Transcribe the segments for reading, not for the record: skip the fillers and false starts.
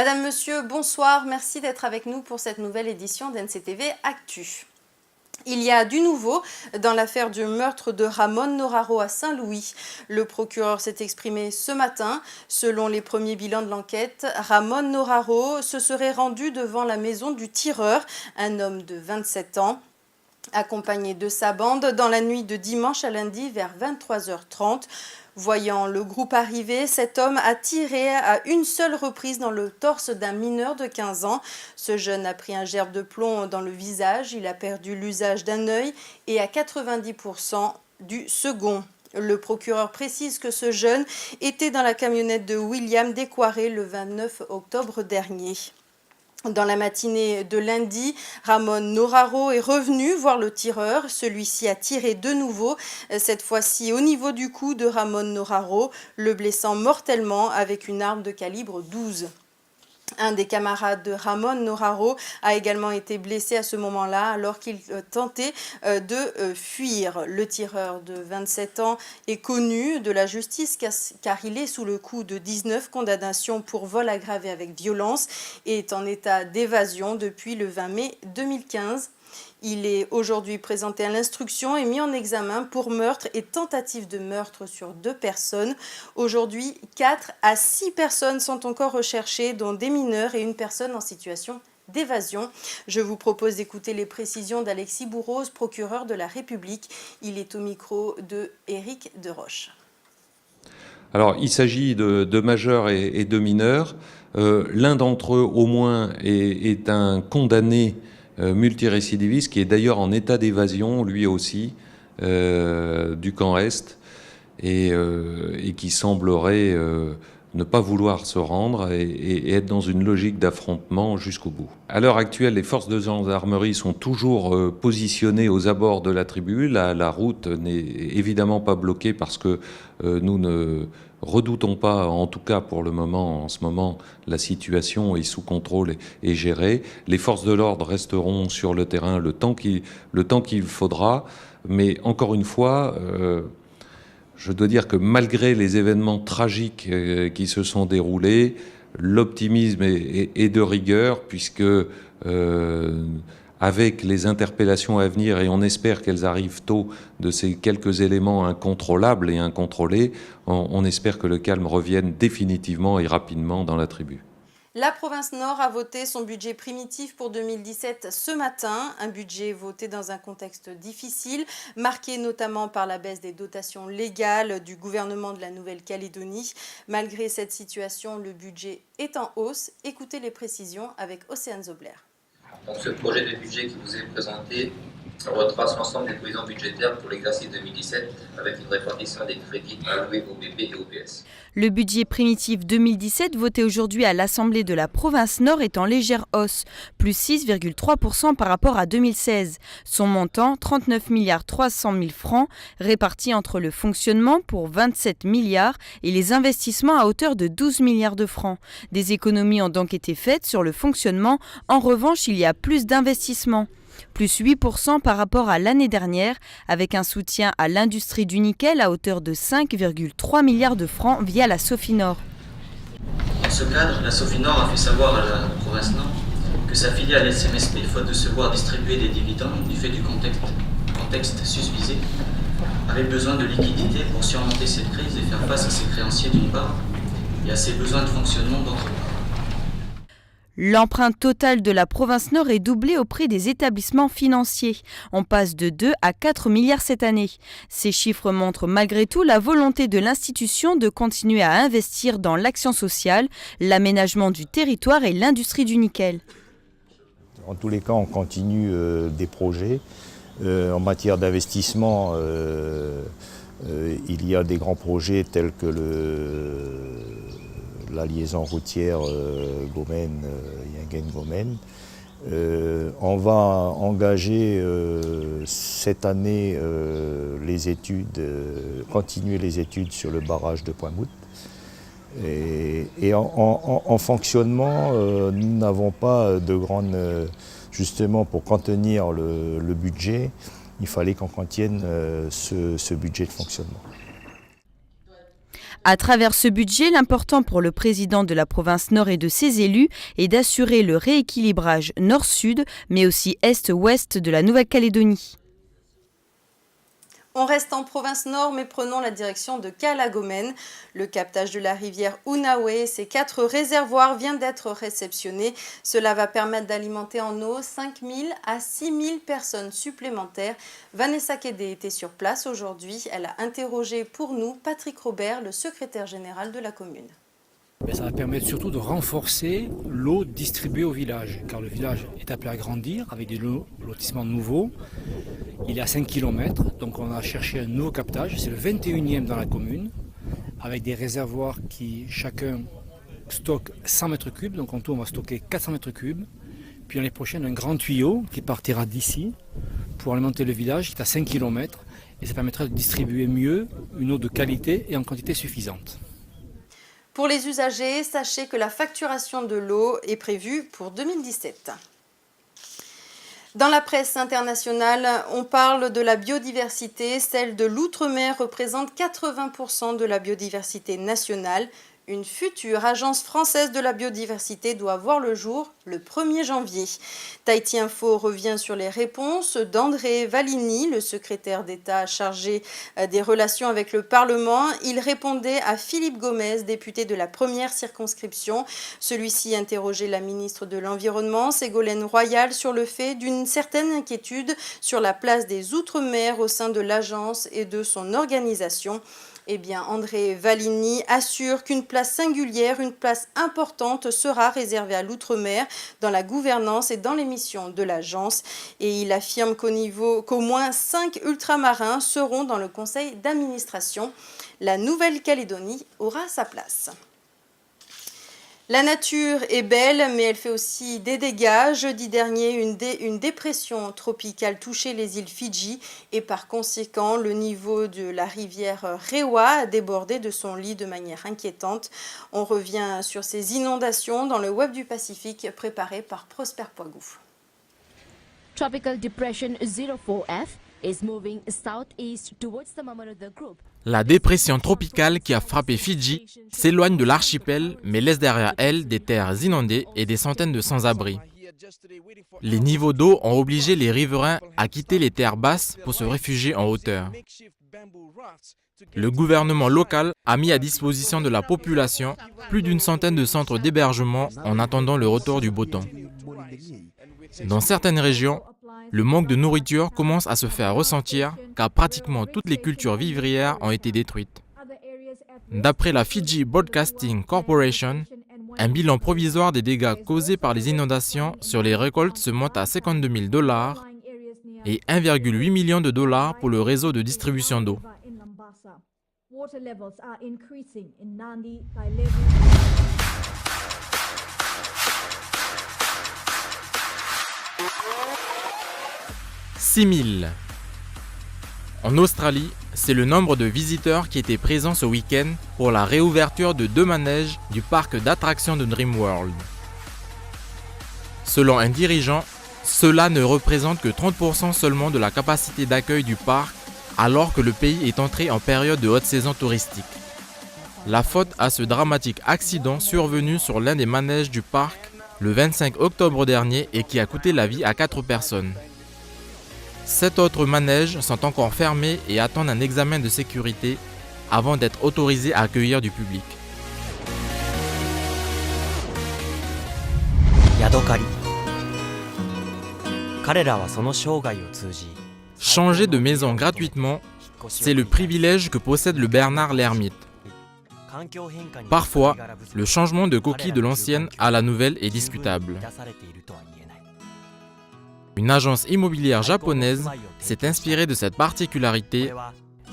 Madame, Monsieur, bonsoir. Merci d'être avec nous pour cette nouvelle édition d'NCTV Actu. Il y a du nouveau dans l'affaire du meurtre de Ramón Noraro à Saint-Louis. Le procureur s'est exprimé ce matin. Selon les premiers bilans de l'enquête, Ramón Noraro se serait rendu devant la maison du tireur, un homme de 27 ans. Accompagné de sa bande dans la nuit de dimanche à lundi vers 23h30. Voyant le groupe arriver, cet homme a tiré à une seule reprise dans le torse d'un mineur de 15 ans. Ce jeune a pris un gerbe de plomb dans le visage, il a perdu l'usage d'un œil et à 90% du second. Le procureur précise que ce jeune était dans la camionnette de William Décoiré le 29 octobre dernier. Dans la matinée de lundi, Ramón Noraro est revenu voir le tireur. Celui-ci a tiré de nouveau, cette fois-ci au niveau du cou de Ramón Noraro, le blessant mortellement avec une arme de calibre 12. Un des camarades de Ramón Noraro a également été blessé à ce moment-là alors qu'il tentait de fuir. Le tireur de 27 ans est connu de la justice car il est sous le coup de 19 condamnations pour vol aggravé avec violence et est en état d'évasion depuis le 20 mai 2015. Il est aujourd'hui présenté à l'instruction et mis en examen pour meurtre et tentative de meurtre sur 2 personnes. Aujourd'hui, 4 à 6 personnes sont encore recherchées, dont des mineurs et une personne en situation d'évasion. Je vous propose d'écouter les précisions d'Alexis Bourrose, procureur de la République. Il est au micro de Éric Deroche. Alors, il s'agit de majeurs et de mineurs. L'un d'entre eux, au moins, est un condamné multirécidiviste, qui est d'ailleurs en état d'évasion, lui aussi, du camp Est, et qui semblerait ne pas vouloir se rendre et être dans une logique d'affrontement jusqu'au bout. À l'heure actuelle, les forces de gendarmerie sont toujours positionnées aux abords de la tribu. La route n'est évidemment pas bloquée parce que nous ne redoutons pas, en tout cas pour le moment, en ce moment, la situation est sous contrôle et gérée. Les forces de l'ordre resteront sur le terrain le temps qu'il faudra, mais encore une fois, je dois dire que malgré les événements tragiques qui se sont déroulés, l'optimisme est de rigueur, puisque avec les interpellations à venir, et on espère qu'elles arrivent tôt, de ces quelques éléments incontrôlables et incontrôlés, on espère que le calme revienne définitivement et rapidement dans la tribu. La province Nord a voté son budget primitif pour 2017 ce matin, un budget voté dans un contexte difficile, marqué notamment par la baisse des dotations légales du gouvernement de la Nouvelle-Calédonie. Malgré cette situation, le budget est en hausse. Écoutez les précisions avec Océane Zobler. Donc ce projet de budget qui vous est présenté retrace l'ensemble des prévisions budgétaires pour l'exercice 2017 avec une répartition des crédits alloués au BP et au PS. Le budget primitif 2017 voté aujourd'hui à l'Assemblée de la province Nord est en légère hausse, plus 6,3% par rapport à 2016. Son montant, 39 300 000 francs, réparti entre le fonctionnement pour 27 milliards et les investissements à hauteur de 12 milliards de francs. Des économies ont donc été faites sur le fonctionnement. En revanche, il y a plus d'investissements. Plus 8% par rapport à l'année dernière, avec un soutien à l'industrie du nickel à hauteur de 5,3 milliards de francs via la Sofinor. Dans ce cadre, la Sofinor a fait savoir à la province Nord que sa filiale SMSP, faute de se voir distribuer des dividendes du fait du contexte susvisé, avait besoin de liquidités pour surmonter cette crise et faire face à ses créanciers d'une part et à ses besoins de fonctionnement d'autre part. L'empreinte totale de la province Nord est doublée au prix des établissements financiers. On passe de 2 à 4 milliards cette année. Ces chiffres montrent malgré tout la volonté de l'institution de continuer à investir dans l'action sociale, l'aménagement du territoire et l'industrie du nickel. En tous les cas, on continue des projets. En matière d'investissement, il y a des grands projets tels que la liaison routière Gomène-Yingen-Gomène. On va engager cette année continuer les études sur le barrage de Pointe-Mout. Et en fonctionnement, nous n'avons pas de grande... justement, pour contenir le budget, il fallait qu'on contienne ce budget de fonctionnement. À travers ce budget, l'important pour le président de la province Nord et de ses élus est d'assurer le rééquilibrage Nord-Sud, mais aussi Est-Ouest de la Nouvelle-Calédonie. On reste en province nord, mais prenons la direction de Calagomène. Le captage de la rivière Ounawé, ses 4 réservoirs vient d'être réceptionné. Cela va permettre d'alimenter en eau 5 000 à 6 000 personnes supplémentaires. Vanessa Kédé était sur place aujourd'hui. Elle a interrogé pour nous Patrick Robert, le secrétaire général de la commune. Ça va permettre surtout de renforcer l'eau distribuée au village, car le village est appelé à grandir avec des lotissements nouveaux. Il est à 5 km, donc on a cherché un nouveau captage, c'est le 21e dans la commune, avec des réservoirs qui chacun stocke 100 mètres cubes, donc en tout on va stocker 400 mètres cubes. Puis l'année prochaine un grand tuyau qui partira d'ici pour alimenter le village qui est à 5 km, et ça permettra de distribuer mieux une eau de qualité et en quantité suffisante. Pour les usagers, sachez que la facturation de l'eau est prévue pour 2017. Dans la presse internationale, on parle de la biodiversité. Celle de l'outre-mer représente 80% de la biodiversité nationale. Une future agence française de la biodiversité doit voir le jour le 1er janvier. Tahiti Info revient sur les réponses d'André Valigny, le secrétaire d'État chargé des relations avec le Parlement. Il répondait à Philippe Gomez, député de la première circonscription. Celui-ci interrogeait la ministre de l'Environnement, Ségolène Royal, sur le fait d'une certaine inquiétude sur la place des Outre-mer au sein de l'agence et de son organisation. Eh bien, André Valigny assure qu'une place singulière, une place importante sera réservée à l'outre-mer dans la gouvernance et dans les missions de l'agence. Et il affirme qu'au moins 5 ultramarins seront dans le conseil d'administration. La Nouvelle-Calédonie aura sa place. La nature est belle, mais elle fait aussi des dégâts. Jeudi dernier, une dépression tropicale touchait les îles Fidji et par conséquent, le niveau de la rivière Rewa a débordé de son lit de manière inquiétante. On revient sur ces inondations dans le Web du Pacifique préparé par Prosper Poigou. Tropical Depression 04F is moving southeast towards the Mamoruga Group. La dépression tropicale qui a frappé Fidji s'éloigne de l'archipel mais laisse derrière elle des terres inondées et des centaines de sans-abri. Les niveaux d'eau ont obligé les riverains à quitter les terres basses pour se réfugier en hauteur. Le gouvernement local a mis à disposition de la population plus d'une centaine de centres d'hébergement en attendant le retour du beau temps. Dans certaines régions, le manque de nourriture commence à se faire ressentir car pratiquement toutes les cultures vivrières ont été détruites. D'après la Fiji Broadcasting Corporation, un bilan provisoire des dégâts causés par les inondations sur les récoltes se monte à $52 000 et $1,8 million pour le réseau de distribution d'eau. « 6 000. En Australie, c'est le nombre de visiteurs qui étaient présents ce week-end pour la réouverture de 2 manèges du parc d'attractions de Dreamworld. Selon un dirigeant, cela ne représente que 30% seulement de la capacité d'accueil du parc alors que le pays est entré en période de haute saison touristique. La faute à ce dramatique accident survenu sur l'un des manèges du parc le 25 octobre dernier et qui a coûté la vie à 4 personnes. 7 autres manèges sont encore fermés et attendent un examen de sécurité avant d'être autorisés à accueillir du public. Changer de maison gratuitement, c'est le privilège que possède le Bernard l'ermite. Parfois, le changement de coquille de l'ancienne à la nouvelle est discutable. Une agence immobilière japonaise s'est inspirée de cette particularité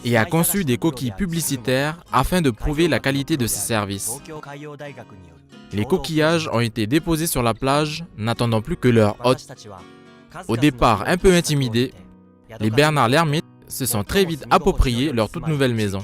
et a conçu des coquilles publicitaires afin de prouver la qualité de ses services. Les coquillages ont été déposés sur la plage, n'attendant plus que leur hôte. Au départ un peu intimidés, les Bernard l'ermite se sont très vite appropriés leur toute nouvelle maison.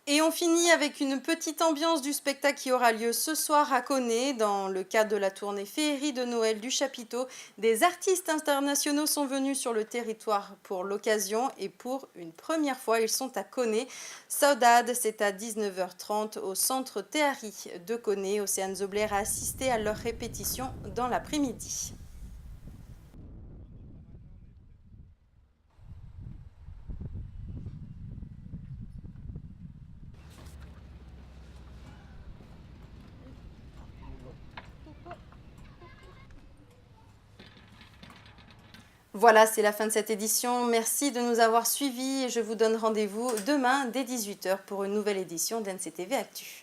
Et on finit avec une petite ambiance du spectacle qui aura lieu ce soir à Koné. Dans le cadre de la tournée Féerie de Noël du chapiteau, des artistes internationaux sont venus sur le territoire pour l'occasion et pour une première fois, ils sont à Koné. Saudade, c'est à 19h30 au centre Théari de Koné. Océane Zobler a assisté à leur répétition dans l'après-midi. Voilà, c'est la fin de cette édition. Merci de nous avoir suivis et je vous donne rendez-vous demain dès 18h pour une nouvelle édition d'NCTV Actu.